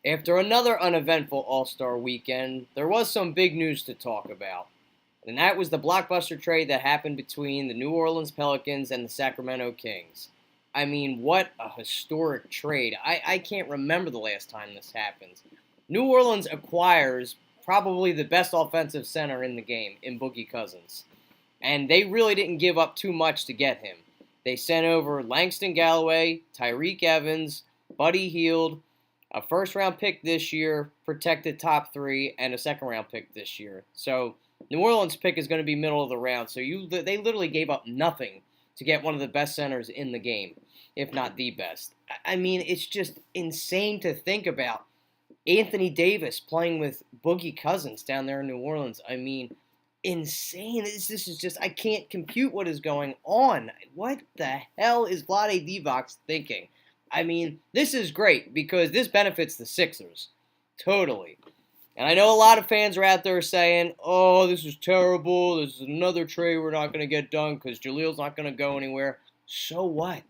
After another uneventful All-Star weekend, there was some big news to talk about. And that was the blockbuster trade that happened between the New Orleans Pelicans and the Sacramento Kings. I mean, what a historic trade. I can't remember the last time this happened. New Orleans acquires probably the best offensive center in the game in Boogie Cousins. And they really didn't give up too much to get him. They sent over Langston Galloway, Tyreek Evans, Buddy Hield, a first-round pick this year, protected top three, and a second-round pick this year. So New Orleans' pick is going to be middle of the round. So they literally gave up nothing to get one of the best centers in the game, if not the best. I mean, it's just insane to think about Anthony Davis playing with Boogie Cousins down there in New Orleans. I mean, insane. This is just, I can't compute what is going on. What the hell is Vlade Divac thinking? I mean, this is great because this benefits the Sixers. Totally. And I know a lot of fans are out there saying, oh, this is terrible. This is another trade we're not going to get done because Jaleel's not going to go anywhere. So what?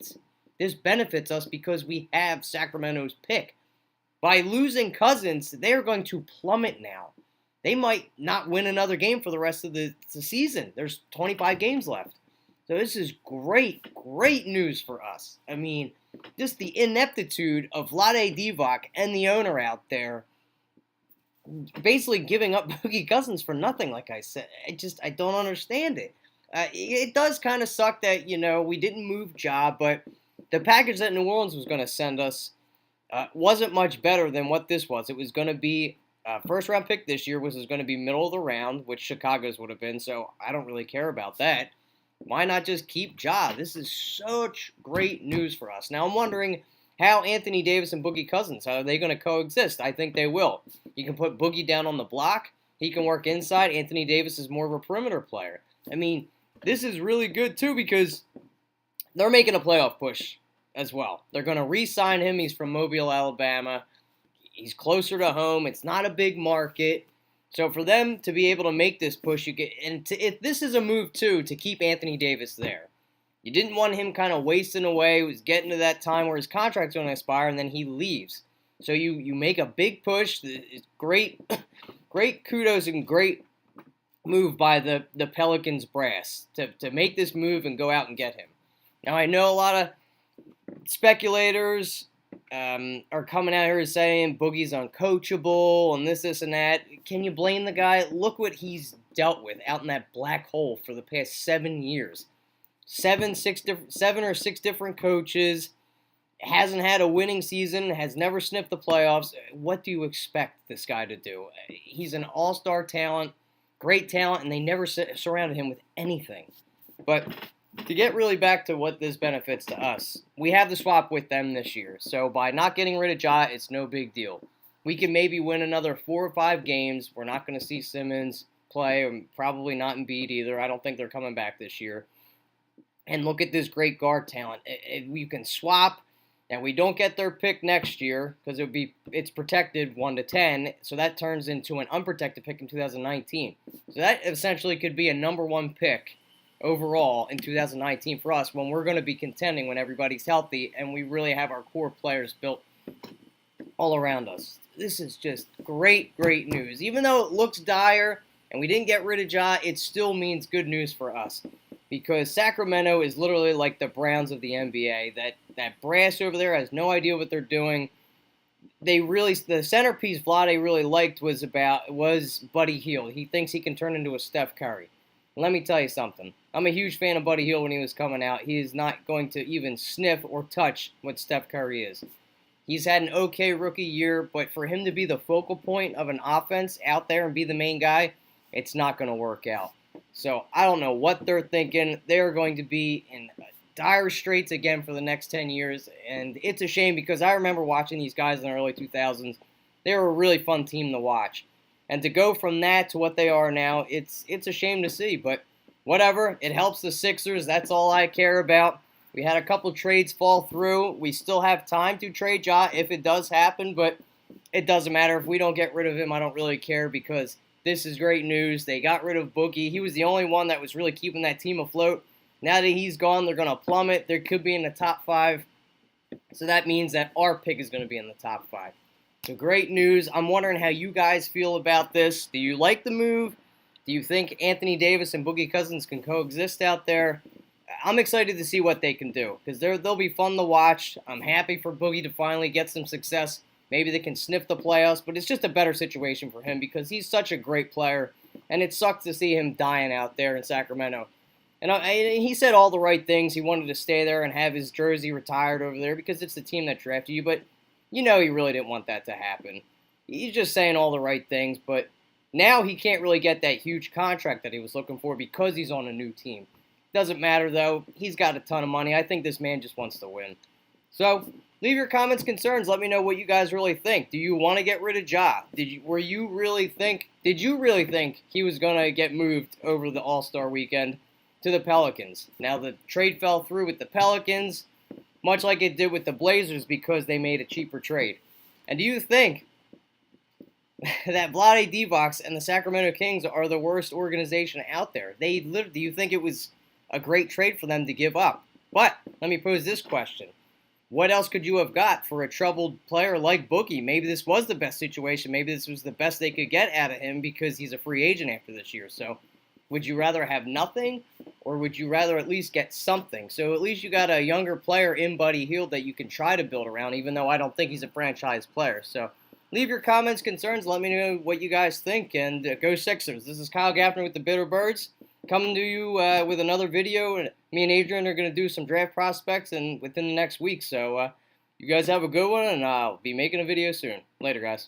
This benefits us because we have Sacramento's pick. By losing Cousins, they're going to plummet now. They might not win another game for the rest of the season. There's 25 games left. So this is great news for us. I mean, just the ineptitude of Vlade Divac and the owner out there basically giving up Boogie Cousins for nothing, like I said. I don't understand it. It does kind of suck that, we didn't move Ja, but the package that New Orleans was going to send us wasn't much better than what this was. It was going to be first-round pick this year, which was going to be middle of the round, which Chicago's would have been, so I don't really care about that. Why not just keep Ja? This is such great news for us. Now, I'm wondering how Anthony Davis and Boogie Cousins, how are they going to coexist? I think they will. You can put Boogie down on the block. He can work inside. Anthony Davis is more of a perimeter player. I mean, this is really good, too, because they're making a playoff push as well. They're going to re-sign him. He's from Mobile, Alabama. He's closer to home. It's not a big market. So for them to be able to make this push, this is a move, too, to keep Anthony Davis there. You didn't want him kind of wasting away. He was getting to that time where his contract's going to expire, and then he leaves. So you make a big push. It's great kudos and great move by the Pelicans brass to make this move and go out and get him. Now, I know a lot of speculators are coming out here saying Boogie's uncoachable and this, and that. Can you blame the guy? Look what he's dealt with out in that black hole for the past 7 years. Seven or six different coaches, hasn't had a winning season, has never sniffed the playoffs. What do you expect this guy to do? He's an all-star talent, great talent, and they never surrounded him with anything. But to get really back to what this benefits to us, we have the swap with them this year. So by not getting rid of Ja, it's no big deal. We can maybe win another 4 or 5 games. We're not going to see Simmons play, or probably not Embiid either. I don't think they're coming back this year. And look at this great guard talent. If we can swap, and we don't get their pick next year because it's protected 1 to 10, so that turns into an unprotected pick in 2019. So that essentially could be a number 1 pick overall in 2019 for us when we're going to be contending when everybody's healthy and we really have our core players built all around us. This is just great news. Even though it looks dire and we didn't get rid of Ja, it still means good news for us. Because Sacramento is literally like the Browns of the NBA. That brass over there has no idea what they're doing. The centerpiece Vlade really liked was Buddy Hield. He thinks he can turn into a Steph Curry. Let me tell you something. I'm a huge fan of Buddy Hield when he was coming out. He is not going to even sniff or touch what Steph Curry is. He's had an okay rookie year, but for him to be the focal point of an offense out there and be the main guy, it's not going to work out. So I don't know what they're thinking. They're going to be in dire straits again for the next 10 years. And it's a shame because I remember watching these guys in the early 2000s. They were a really fun team to watch. And to go from that to what they are now, it's a shame to see. But whatever, it helps the Sixers. That's all I care about. We had a couple trades fall through. We still have time to trade Ja if it does happen. But it doesn't matter. If we don't get rid of him, I don't really care because this is great news. They got rid of Boogie. He was the only one that was really keeping that team afloat. Now that he's gone, they're going to plummet. They could be in the top 5. So that means that our pick is going to be in the top 5. So great news. I'm wondering how you guys feel about this. Do you like the move? Do you think Anthony Davis and Boogie Cousins can coexist out there? I'm excited to see what they can do because they'll be fun to watch. I'm happy for Boogie to finally get some success. Maybe they can sniff the playoffs, but it's just a better situation for him because he's such a great player, and it sucks to see him dying out there in Sacramento. And he said all the right things. He wanted to stay there and have his jersey retired over there because it's the team that drafted you, but you know he really didn't want that to happen. He's just saying all the right things, but now he can't really get that huge contract that he was looking for because he's on a new team. Doesn't matter, though. He's got a ton of money. I think this man just wants to win. So, leave your comments, concerns. Let me know what you guys really think. Do you want to get rid of Ja? Did you really think he was going to get moved over the All-Star weekend to the Pelicans? Now, the trade fell through with the Pelicans, much like it did with the Blazers because they made a cheaper trade. And do you think that Vlade Divac and the Sacramento Kings are the worst organization out there? Do you think it was a great trade for them to give up? But let me pose this question. What else could you have got for a troubled player like Boogie? Maybe this was the best situation. Maybe this was the best they could get out of him because he's a free agent after this year. So would you rather have nothing, or would you rather at least get something? So at least you got a younger player in Buddy Hield that you can try to build around, even though I don't think he's a franchise player. So leave your comments, concerns. Let me know what you guys think. And go Sixers. This is Kyle Gaffner with the Bitter Birds, coming to you with another video. And me and Adrian are going to do some draft prospects within the next week. So you guys have a good one, and I'll be making a video soon. Later, guys.